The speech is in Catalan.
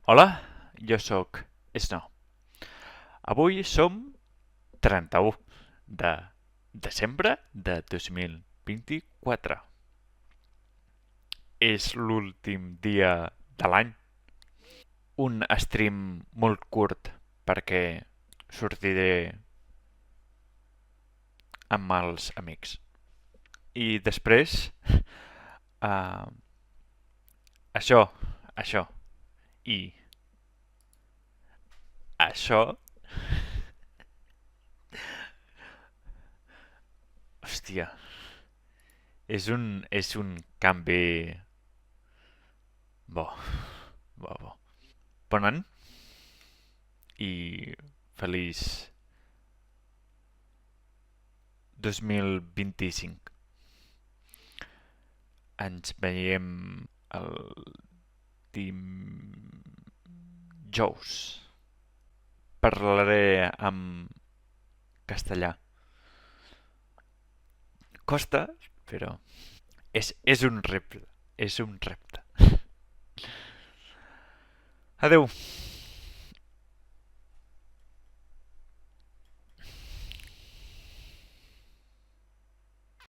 Hola, jo sóc Snow. Avui som 31 de desembre de 2024. És l'últim dia de l'any. Un stream molt curt perquè sortiré amb els amics. I després, uh, això, això, i això, hòstia, és un canvi bo, bo. Bon any i feliç 2025. Ens veiem el dijous. Parlaré en castellà. Costa, però és un repte. És un repte. Adeu.